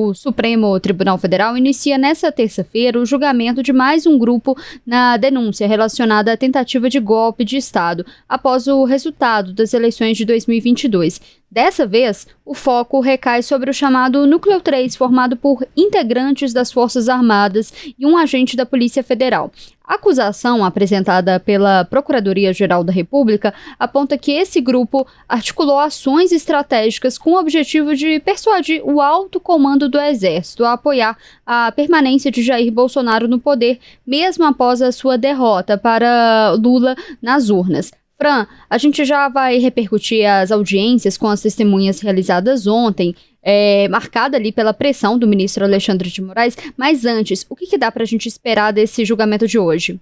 O Supremo Tribunal Federal inicia nesta terça-feira o julgamento de mais um grupo na denúncia relacionada à tentativa de golpe de Estado após o resultado das eleições de 2022. Dessa vez, o foco recai sobre o chamado Núcleo 3, formado por integrantes das Forças Armadas e um agente da Polícia Federal. A acusação apresentada pela Procuradoria-Geral da República aponta que esse grupo articulou ações estratégicas com o objetivo de persuadir o alto comando do Exército a apoiar a permanência de Jair Bolsonaro no poder, mesmo após a sua derrota para Lula nas urnas. Fran, a gente já vai repercutir as audiências com as testemunhas realizadas ontem, marcada ali pela pressão do ministro Alexandre de Moraes, mas antes, o que dá para a gente esperar desse julgamento de hoje?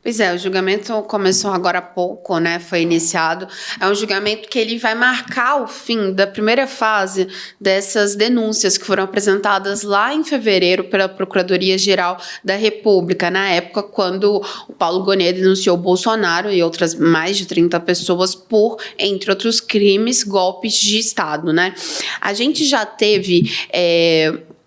Pois é, o julgamento começou agora há pouco, né? Foi iniciado. É um julgamento que ele vai marcar o fim da primeira fase dessas denúncias que foram apresentadas lá em fevereiro pela Procuradoria-Geral da República, na época quando o Paulo Gonet denunciou Bolsonaro e outras mais de 30 pessoas por, entre outros crimes, golpes de Estado, né? A gente já teve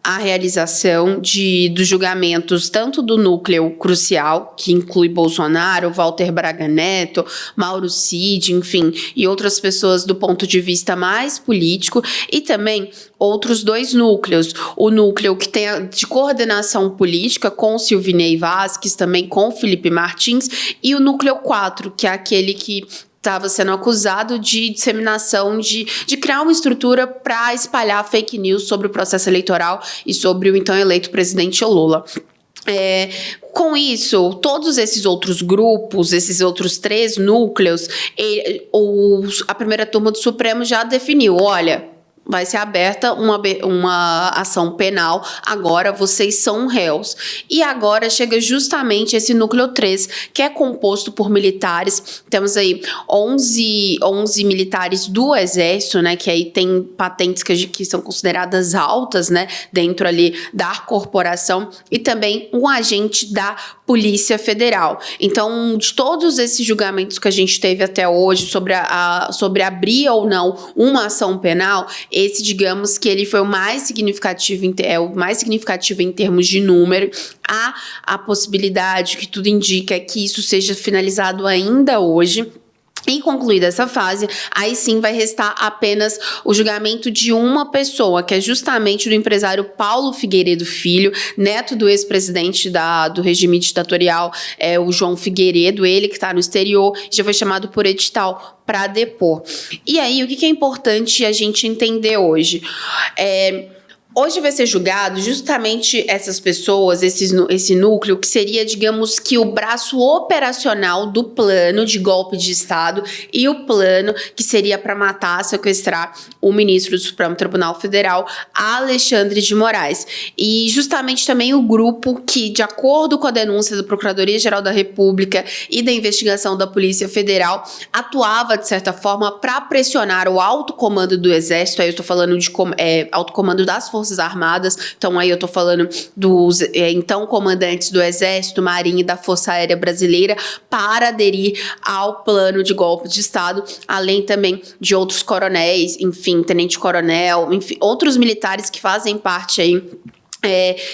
a realização dos julgamentos tanto do núcleo crucial, que inclui Bolsonaro, Walter Braga Neto, Mauro Cid, enfim, e outras pessoas do ponto de vista mais político, e também outros dois núcleos, o núcleo que tem de coordenação política com Silvinei Vasquez, também com Felipe Martins, e o núcleo 4, que é aquele que estava sendo acusado de disseminação, de criar uma estrutura para espalhar fake news sobre o processo eleitoral e sobre o então eleito presidente Lula. Com isso, todos esses outros grupos, esses outros 3 núcleos, a primeira turma do Supremo já definiu, olha, vai ser aberta uma ação penal, agora vocês são réus. E agora chega justamente esse núcleo 3, que é composto por militares. Temos aí 11 militares do Exército, né, que aí tem patentes que são consideradas altas, né, dentro ali da corporação, e também um agente da Polícia Federal. Então, de todos esses julgamentos que a gente teve até hoje sobre abrir ou não uma ação penal, esse, digamos que ele foi o mais significativo em termos de número. Há a possibilidade, que tudo indica, que isso seja finalizado ainda hoje. E concluída essa fase, aí sim vai restar apenas o julgamento de uma pessoa, que é justamente do empresário Paulo Figueiredo Filho, neto do ex-presidente do regime ditatorial, o João Figueiredo, ele que está no exterior, já foi chamado por edital para depor. E aí, o que é importante a gente entender hoje? Hoje vai ser julgado justamente essas pessoas, esse núcleo, que seria, digamos, que o braço operacional do plano de golpe de Estado e o plano que seria para matar, sequestrar o ministro do Supremo Tribunal Federal, Alexandre de Moraes. E justamente também o grupo que, de acordo com a denúncia da Procuradoria-Geral da República e da investigação da Polícia Federal, atuava, de certa forma, para pressionar o alto comando do Exército. Aí eu estou falando de alto comando das Forças Armadas, então aí eu tô falando dos então comandantes do Exército, Marinha e da Força Aérea Brasileira, para aderir ao plano de golpe de Estado, além também de outros coronéis, enfim, tenente-coronel, enfim, outros militares que fazem parte aí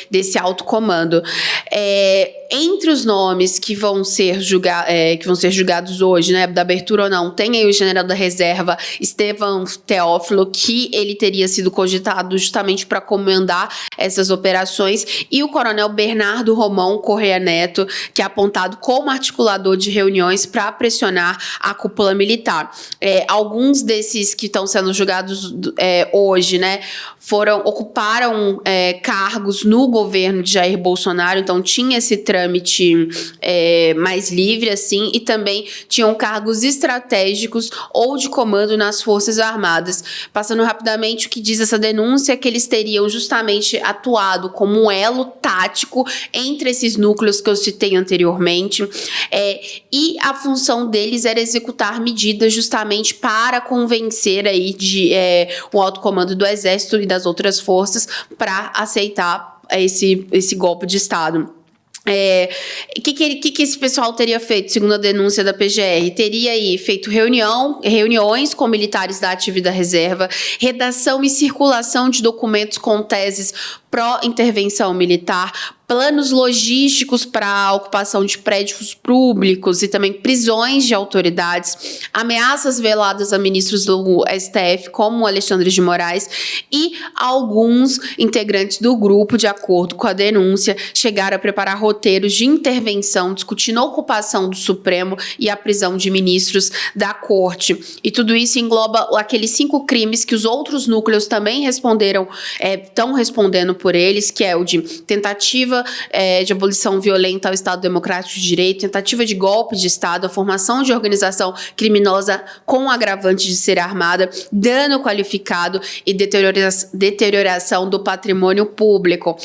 desse alto comando. Entre os nomes que vão ser julgados hoje, né, da abertura ou não, tem aí o general da reserva Estevão Teófilo, que ele teria sido cogitado justamente para comandar essas operações, e o coronel Bernardo Romão Correia Neto, que é apontado como articulador de reuniões para pressionar a cúpula militar. Alguns desses que estão sendo julgados hoje, né, ocuparam cargos no governo de Jair Bolsonaro, então tinha esse trâmite mais livre, assim, e também tinham cargos estratégicos ou de comando nas Forças Armadas. Passando rapidamente, o que diz essa denúncia é que eles teriam justamente atuado como um elo tático entre esses núcleos que eu citei anteriormente, e a função deles era executar medidas justamente para convencer aí o alto comando do Exército e das outras forças para aceitar esse golpe de Estado. Que esse pessoal teria feito, segundo a denúncia da PGR? Teria aí feito reuniões com militares da ativa e da reserva, redação e circulação de documentos com teses pró-intervenção militar, planos logísticos para a ocupação de prédios públicos e também prisões de autoridades, ameaças veladas a ministros do STF, como Alexandre de Moraes, e alguns integrantes do grupo, de acordo com a denúncia, chegaram a preparar roteiros de intervenção discutindo a ocupação do Supremo e a prisão de ministros da Corte. E tudo isso engloba aqueles 5 crimes que os outros núcleos também estão respondendo por eles, que é o de tentativa de abolição violenta ao Estado Democrático de Direito, tentativa de golpe de Estado, a formação de organização criminosa com agravante de ser armada, dano qualificado e deterioração do patrimônio público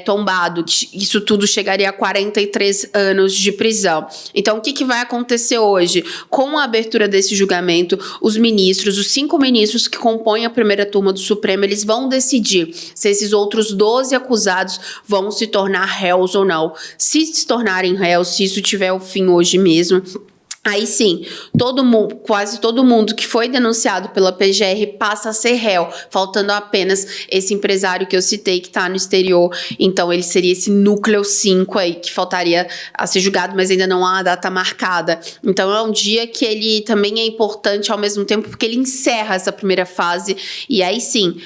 tombado. Isso tudo chegaria a 43 anos de prisão. Então, o que vai acontecer hoje? Com a abertura desse julgamento, os 5 ministros que compõem a primeira turma do Supremo, eles vão decidir se esses outros 12 acusados vão se tornar réus ou não. Se tornarem réus, se isso tiver o fim hoje mesmo, aí sim, quase todo mundo que foi denunciado pela PGR passa a ser réu, faltando apenas esse empresário que eu citei, que está no exterior. Então, ele seria esse núcleo 5 aí, que faltaria a ser julgado, mas ainda não há a data marcada. Então, é um dia que ele também é importante ao mesmo tempo, porque ele encerra essa primeira fase, e aí sim,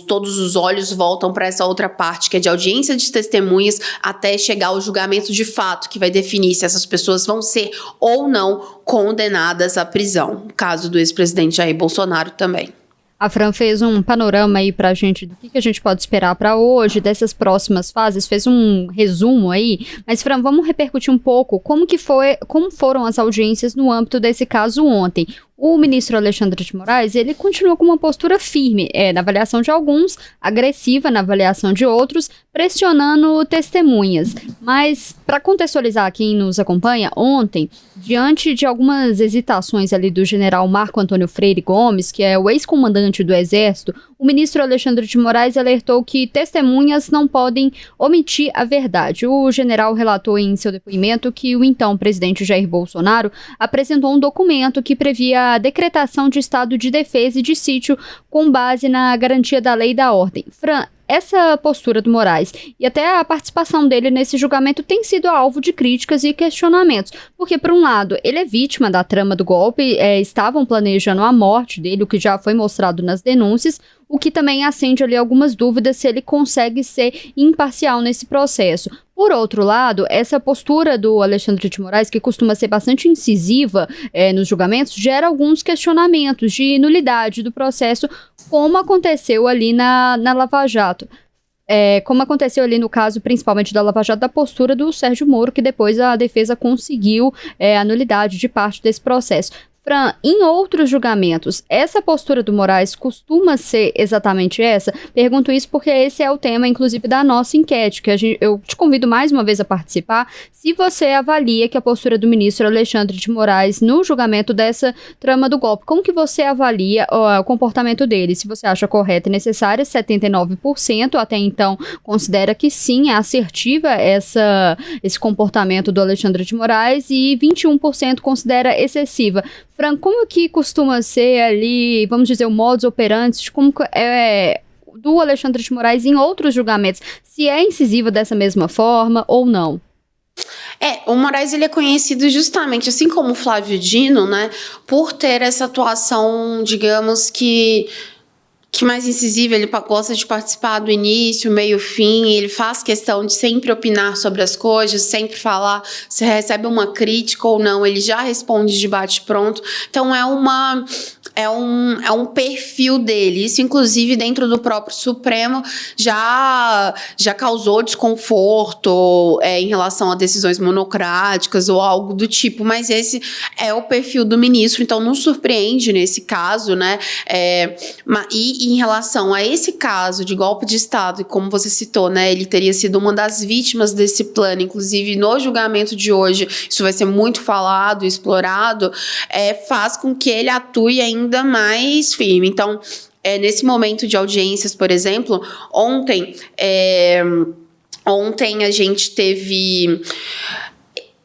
todos os olhos voltam para essa outra parte, que é de audiência de testemunhas, até chegar ao julgamento de fato, que vai definir se essas pessoas vão ser ou não condenadas à prisão. No caso do ex-presidente Jair Bolsonaro também. A Fran fez um panorama aí pra gente do que a gente pode esperar para hoje, dessas próximas fases, fez um resumo aí, mas Fran, vamos repercutir um pouco como foram as audiências no âmbito desse caso ontem. O ministro Alexandre de Moraes, ele continua com uma postura firme, na avaliação de alguns, agressiva na avaliação de outros, pressionando testemunhas. Mas, para contextualizar quem nos acompanha, ontem, diante de algumas hesitações ali do general Marco Antônio Freire Gomes, que é o ex-comandante do Exército, o ministro Alexandre de Moraes alertou que testemunhas não podem omitir a verdade. O general relatou em seu depoimento que o então presidente Jair Bolsonaro apresentou um documento que previa a decretação de estado de defesa e de sítio com base na garantia da lei e da ordem. Fran, essa postura do Moraes e até a participação dele nesse julgamento tem sido alvo de críticas e questionamentos, porque, por um lado, ele é vítima da trama do golpe, estavam planejando a morte dele, o que já foi mostrado nas denúncias, o que também acende ali algumas dúvidas se ele consegue ser imparcial nesse processo. Por outro lado, essa postura do Alexandre de Moraes, que costuma ser bastante incisiva nos julgamentos, gera alguns questionamentos de nulidade do processo, como aconteceu ali na Lava Jato. Como aconteceu ali no caso, principalmente da Lava Jato, da postura do Sérgio Moro, que depois a defesa conseguiu a nulidade de parte desse processo. Fran, em outros julgamentos, essa postura do Moraes costuma ser exatamente essa? Pergunto isso porque esse é o tema, inclusive, da nossa enquete, que eu te convido mais uma vez a participar, se você avalia que a postura do ministro Alexandre de Moraes no julgamento dessa trama do golpe, como que você avalia o comportamento dele? Se você acha correta e necessária, 79%, até então considera que sim, é assertiva esse comportamento do Alexandre de Moraes, e 21% considera excessiva. Fran, como que costuma ser ali, vamos dizer, o modus operandi, como do Alexandre de Moraes em outros julgamentos? Se é incisivo dessa mesma forma ou não? O Moraes, ele é conhecido justamente, assim como o Flávio Dino, né, por ter essa atuação, digamos que mais incisiva. Ele gosta de participar do início, meio, fim, ele faz questão de sempre opinar sobre as coisas, sempre falar, se recebe uma crítica ou não, ele já responde de bate-pronto. Então, é um perfil dele. Isso, inclusive, dentro do próprio Supremo, já causou desconforto em relação a decisões monocráticas ou algo do tipo, mas esse é o perfil do ministro, então não surpreende nesse caso, né? E em relação a esse caso de golpe de Estado, e como você citou, né, ele teria sido uma das vítimas desse plano, inclusive no julgamento de hoje, isso vai ser muito falado, explorado, faz com que ele atue ainda mais firme. Então, nesse momento de audiências, por exemplo, ontem Ontem a gente teve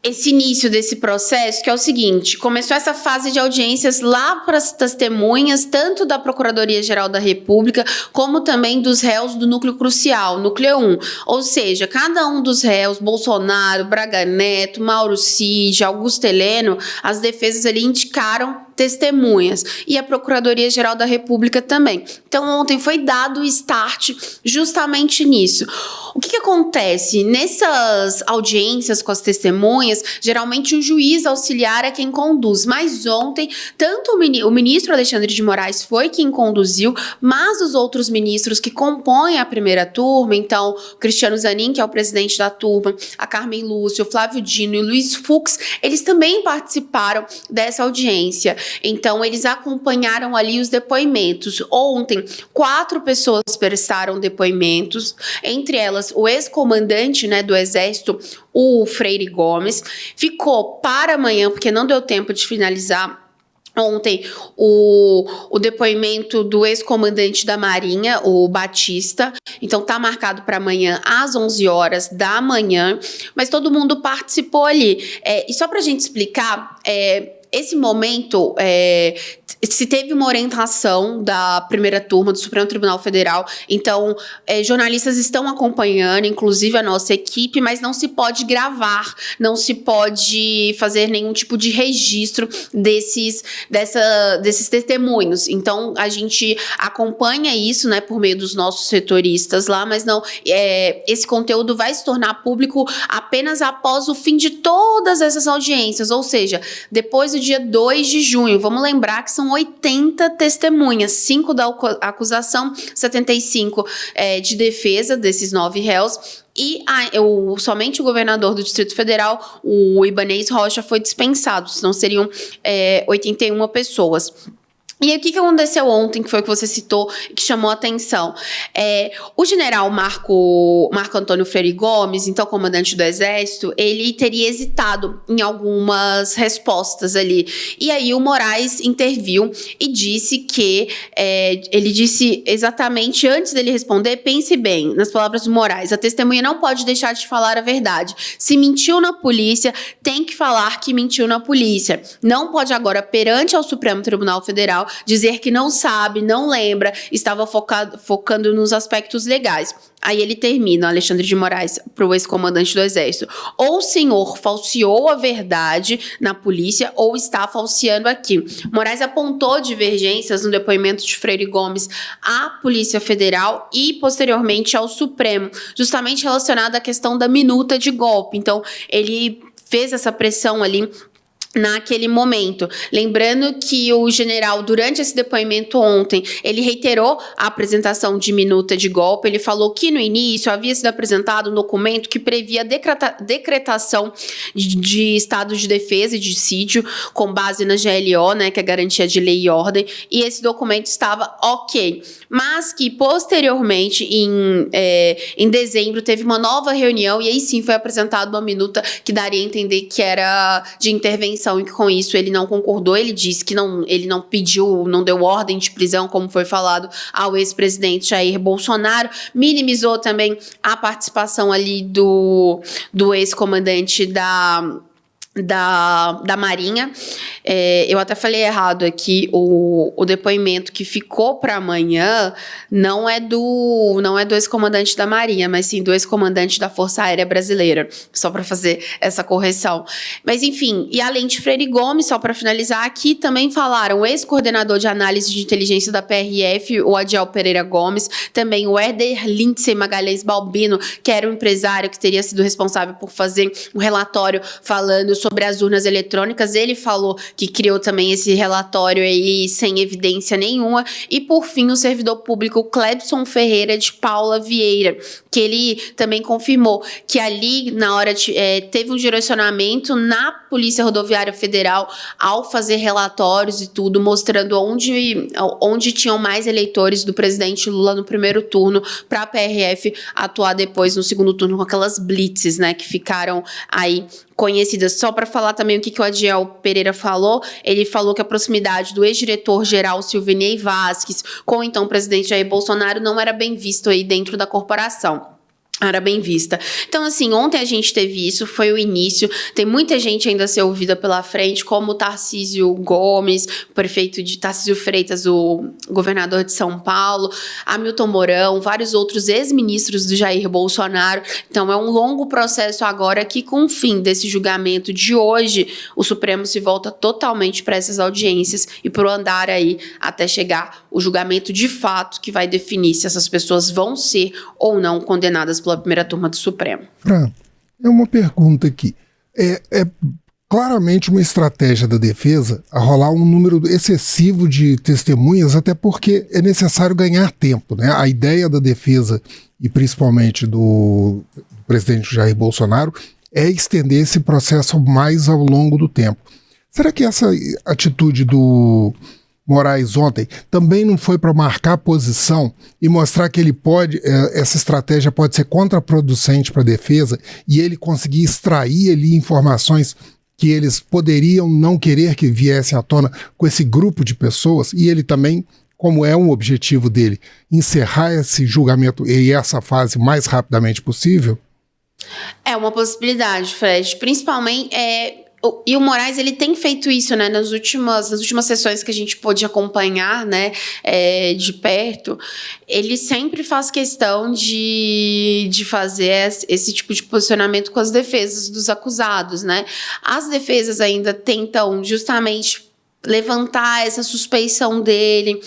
esse início desse processo, que é o seguinte: começou essa fase de audiências lá para as testemunhas, tanto da Procuradoria-Geral da República, como também dos réus do núcleo crucial, núcleo 1. Ou seja, cada um dos réus, Bolsonaro, Braga Neto, Mauro Cid, Augusto Heleno, as defesas ali indicaram testemunhas, e a Procuradoria-Geral da República também. Então, ontem foi dado o start justamente nisso. O que acontece? Nessas audiências com as testemunhas, geralmente o juiz auxiliar é quem conduz, mas ontem, tanto o ministro Alexandre de Moraes foi quem conduziu, mas os outros ministros que compõem a primeira turma, então, Cristiano Zanin, que é o presidente da turma, a Carmen Lúcia, o Flávio Dino e o Luiz Fux, eles também participaram dessa audiência. Então, eles acompanharam ali os depoimentos. Ontem, 4 pessoas prestaram depoimentos, entre elas o ex-comandante, né, do Exército, o Freire Gomes. Ficou para amanhã, porque não deu tempo de finalizar ontem o depoimento do ex-comandante da Marinha, o Batista. Então tá marcado para amanhã às 11 horas da manhã, mas todo mundo participou ali. E só pra gente explicar, esse momento, se teve uma orientação da primeira turma do Supremo Tribunal Federal, então jornalistas estão acompanhando, inclusive a nossa equipe, mas não se pode gravar, não se pode fazer nenhum tipo de registro desses testemunhos. Então a gente acompanha isso, né, por meio dos nossos setoristas lá, mas não, esse conteúdo vai se tornar público apenas após o fim de todas essas audiências, ou seja, depois do dia 2 de junho. Vamos lembrar que são 80 testemunhas, 5 da acusação, 75 de defesa desses 9 réus. E somente o governador do Distrito Federal, o Ibanez Rocha, foi dispensado, senão seriam 81 pessoas. E aí, o que aconteceu ontem, que foi o que você citou, que chamou a atenção? O general Marco Antônio Freire Gomes, então comandante do Exército, ele teria hesitado em algumas respostas ali. E aí o Moraes interviu e disse que, ele disse exatamente antes dele responder: pense bem, nas palavras do Moraes, a testemunha não pode deixar de falar a verdade. Se mentiu na polícia, tem que falar que mentiu na polícia. Não pode agora, perante ao Supremo Tribunal Federal, dizer que não sabe, não lembra, estava focando nos aspectos legais. Aí ele termina, Alexandre de Moraes, para o ex-comandante do Exército: ou o senhor falseou a verdade na polícia, ou está falseando aqui. Moraes apontou divergências no depoimento de Freire Gomes à Polícia Federal e, posteriormente, ao Supremo, justamente relacionado à questão da minuta de golpe. Então, ele fez essa pressão ali naquele momento. Lembrando que o general, durante esse depoimento ontem, ele reiterou a apresentação de minuta de golpe. Ele falou que no início havia sido apresentado um documento que previa a decretação de estado de defesa e de sítio com base na GLO, né, que é a Garantia de Lei e Ordem, e esse documento estava ok. Mas que posteriormente, em dezembro, teve uma nova reunião e aí sim foi apresentada uma minuta que daria a entender que era de intervenção, e que com isso ele não concordou. Ele disse que ele não pediu, não deu ordem de prisão, como foi falado ao ex-presidente Jair Bolsonaro. Minimizou também a participação ali do ex-comandante da Marinha. Eu até falei errado aqui, o depoimento que ficou para amanhã não é do ex-comandante da Marinha, mas sim do ex-comandante da Força Aérea Brasileira, só para fazer essa correção. Mas enfim, e além de Freire Gomes, só para finalizar aqui, também falaram o ex-coordenador de análise de inteligência da PRF, o Adiel Pereira Gomes, também o Éder Lindsay Magalhães Balbino, que era um empresário que teria sido responsável por fazer um relatório falando sobre as urnas eletrônicas. Ele falou que criou também esse relatório aí sem evidência nenhuma. E por fim, o servidor público Clebson Ferreira de Paula Vieira, que ele também confirmou que ali na hora teve um direcionamento na Polícia Rodoviária Federal ao fazer relatórios e tudo, mostrando onde tinham mais eleitores do presidente Lula no primeiro turno, para a PRF atuar depois no segundo turno com aquelas blitzes, né, que ficaram aí conhecidas. Só para falar também o que o Adiel Pereira falou, ele falou que a proximidade do ex-diretor-geral Silvinei Vasquez com o então presidente Jair Bolsonaro não era bem visto aí dentro da corporação. era bem vista. Então, assim, ontem a gente teve isso, foi o início. Tem muita gente ainda a ser ouvida pela frente, como o Tarcísio Gomes, o prefeito de Tarcísio Freitas, o governador de São Paulo, Hamilton Mourão, vários outros ex-ministros do Jair Bolsonaro. Então, é um longo processo agora que, com o fim desse julgamento de hoje, o Supremo se volta totalmente para essas audiências e para o andar aí até chegar o julgamento de fato que vai definir se essas pessoas vão ser ou não condenadas pela primeira turma do Supremo. Fran, é uma pergunta aqui. É claramente uma estratégia da defesa a rolar um número excessivo de testemunhas, até porque é necessário ganhar tempo, né? A ideia da defesa, e principalmente do presidente Jair Bolsonaro, é estender esse processo mais ao longo do tempo. Será que essa atitude do Moraes ontem também não foi para marcar posição e mostrar que ele pode, essa estratégia pode ser contraproducente para a defesa e ele conseguir extrair ali informações que eles poderiam não querer que viessem à tona com esse grupo de pessoas, e ele também, como é um objetivo dele, encerrar esse julgamento e essa fase mais rapidamente possível? É uma possibilidade, Fred, principalmente e o Moraes, ele tem feito isso, né, nas últimas sessões que a gente pôde acompanhar, né, de perto. Ele sempre faz questão de fazer esse tipo de posicionamento com as defesas dos acusados, né. As defesas ainda tentam justamente levantar essa suspeição dele,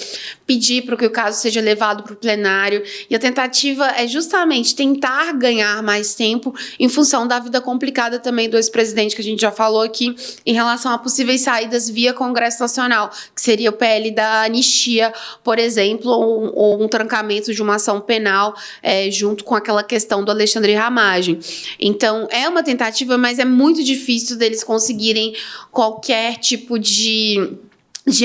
pedir para que o caso seja levado para o plenário, e a tentativa é justamente tentar ganhar mais tempo em função da vida complicada também do ex-presidente, que a gente já falou aqui, em relação a possíveis saídas via Congresso Nacional, que seria o PL da anistia, por exemplo, ou um trancamento de uma ação penal, junto com aquela questão do Alexandre Ramagem. Então, é uma tentativa, mas é muito difícil deles conseguirem qualquer tipo de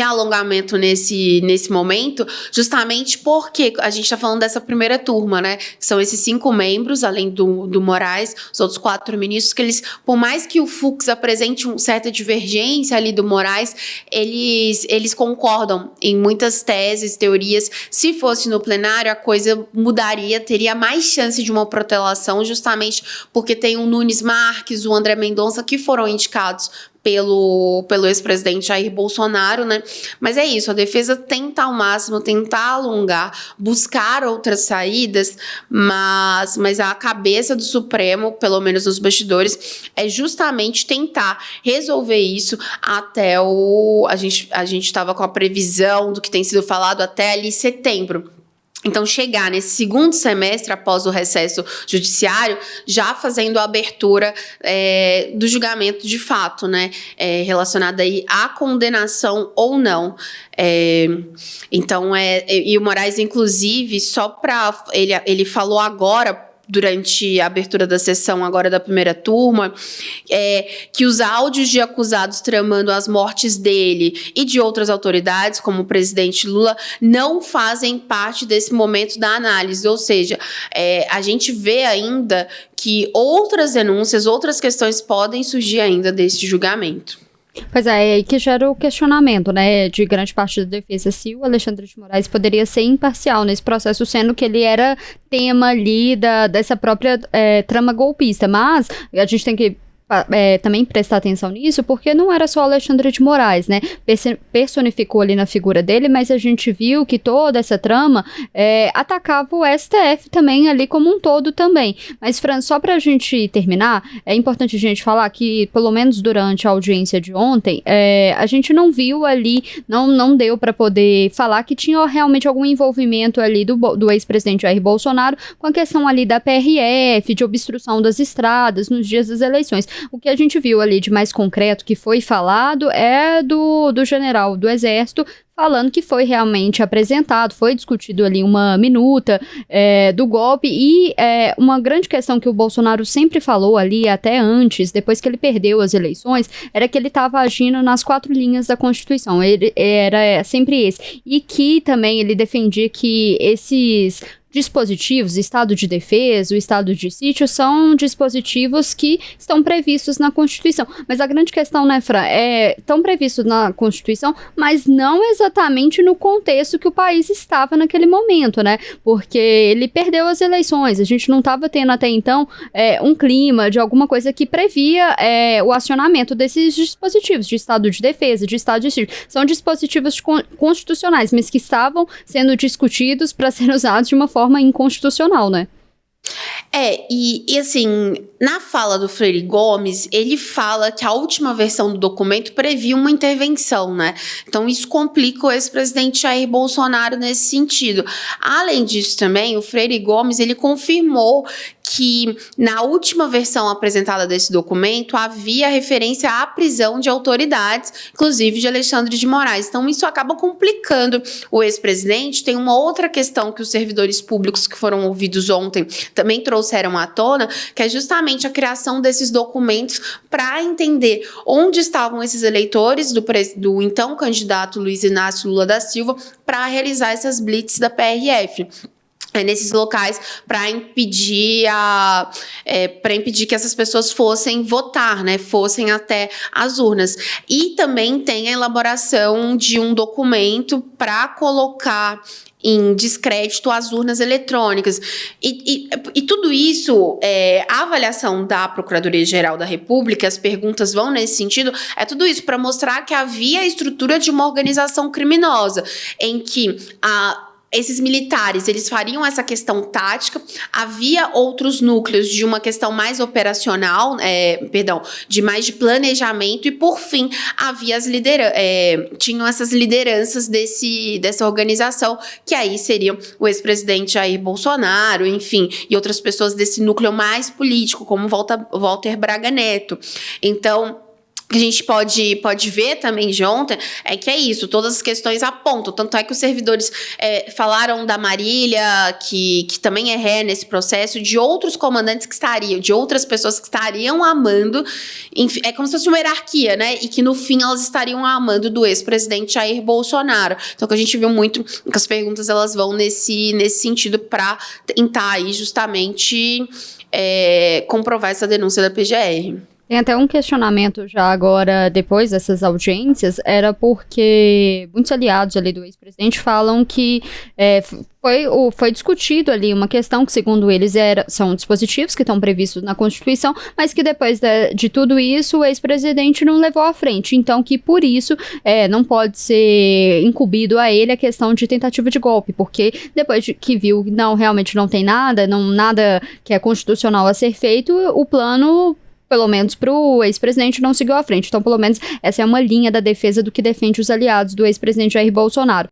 alongamento nesse momento, justamente porque a gente está falando dessa primeira turma, né? São esses 5 membros, além do Moraes, os outros 4 ministros, que eles, por mais que o Fux apresente uma certa divergência ali do Moraes, eles concordam em muitas teses, teorias. Se fosse no plenário, a coisa mudaria, teria mais chance de uma protelação, justamente porque tem o Nunes Marques, o André Mendonça, que foram indicados pelo ex-presidente Jair Bolsonaro, né? Mas é isso, a defesa tenta ao máximo, tentar alongar, buscar outras saídas, mas a cabeça do Supremo, pelo menos nos bastidores, é justamente tentar resolver isso até a gente estava com a previsão do que tem sido falado até ali setembro. Então, chegar nesse segundo semestre, após o recesso judiciário, já fazendo a abertura do julgamento de fato, né? Relacionada aí à condenação ou não. Então, e o Moraes, inclusive, só para... Ele falou agora, durante a abertura da sessão agora da primeira turma, que os áudios de acusados tramando as mortes dele e de outras autoridades, como o presidente Lula, não fazem parte desse momento da análise. Ou seja, a gente vê ainda que outras denúncias, outras questões podem surgir ainda desse julgamento. Pois é aí que gera o questionamento, né, de grande parte da defesa, se o Alexandre de Moraes poderia ser imparcial nesse processo, sendo que ele era tema ali dessa própria trama golpista. Mas a gente tem que também prestar atenção nisso, porque não era só Alexandre de Moraes, né? Personificou ali na figura dele, mas a gente viu que toda essa trama atacava o STF também ali como um todo também. Mas, Fran, só pra gente terminar, é importante a gente falar que, pelo menos durante a audiência de ontem, a gente não viu ali, não deu pra poder falar que tinha realmente algum envolvimento ali do ex-presidente Jair Bolsonaro com a questão ali da PRF, de obstrução das estradas nos dias das eleições. O que a gente viu ali de mais concreto que foi falado é do general do Exército, falando que foi realmente apresentado, foi discutido ali uma minuta do golpe e uma grande questão que o Bolsonaro sempre falou ali, até antes, depois que ele perdeu as eleições, era que ele estava agindo nas 4 linhas da Constituição, ele era sempre esse, e que também ele defendia que esses dispositivos, estado de defesa, o estado de sítio, são dispositivos que estão previstos na Constituição. Mas a grande questão, né, Fran, estão previstos na Constituição, mas não exatamente exatamente no contexto que o país estava naquele momento, né? Porque ele perdeu as eleições, a gente não estava tendo até então um clima de alguma coisa que previa o acionamento desses dispositivos de estado de defesa, de estado de sítio. São dispositivos constitucionais, mas que estavam sendo discutidos para serem usados de uma forma inconstitucional, né? E assim, na fala do Freire Gomes, ele fala que a última versão do documento previa uma intervenção, né? Então isso complica o ex-presidente Jair Bolsonaro nesse sentido. Além disso também, o Freire Gomes, ele confirmou que na última versão apresentada desse documento havia referência à prisão de autoridades, inclusive de Alexandre de Moraes. Então isso acaba complicando o ex-presidente. Tem uma outra questão que os servidores públicos que foram ouvidos ontem também trouxeram à tona, que é justamente a criação desses documentos para entender onde estavam esses eleitores do então candidato Luiz Inácio Lula da Silva para realizar essas blitz da PRF. Nesses locais para impedir que essas pessoas fossem votar, né, fossem até as urnas. E também tem a elaboração de um documento para colocar em descrédito as urnas eletrônicas. E tudo isso, a avaliação da Procuradoria-Geral da República, as perguntas vão nesse sentido, tudo isso para mostrar que havia a estrutura de uma organização criminosa, em que esses militares, eles fariam essa questão tática, havia outros núcleos de uma questão mais operacional, de planejamento, e por fim, havia tinham essas lideranças dessa organização, que aí seriam o ex-presidente Jair Bolsonaro, enfim, e outras pessoas desse núcleo mais político, como Walter Braga Neto. Então, o que a gente pode ver também de ontem é que é isso, todas as questões apontam, tanto é que os servidores falaram da Marília, que também é ré nesse processo, de outros comandantes de outras pessoas que estariam amando, enfim, é como se fosse uma hierarquia, né, e que no fim elas estariam amando do ex-presidente Jair Bolsonaro. Então, o que a gente viu muito, que as perguntas elas vão nesse sentido para tentar aí justamente comprovar essa denúncia da PGR. Tem até um questionamento já agora, depois dessas audiências, era porque muitos aliados ali do ex-presidente falam que foi discutido ali uma questão que, segundo eles, são dispositivos que estão previstos na Constituição, mas que depois de tudo isso, o ex-presidente não levou à frente. Então, que por isso não pode ser incumbido a ele a questão de tentativa de golpe, porque depois que viu que realmente não tem nada que é constitucional a ser feito, o plano, pelo menos para o ex-presidente, não seguiu à frente. Então, pelo menos, essa é uma linha da defesa do que defende os aliados do ex-presidente Jair Bolsonaro.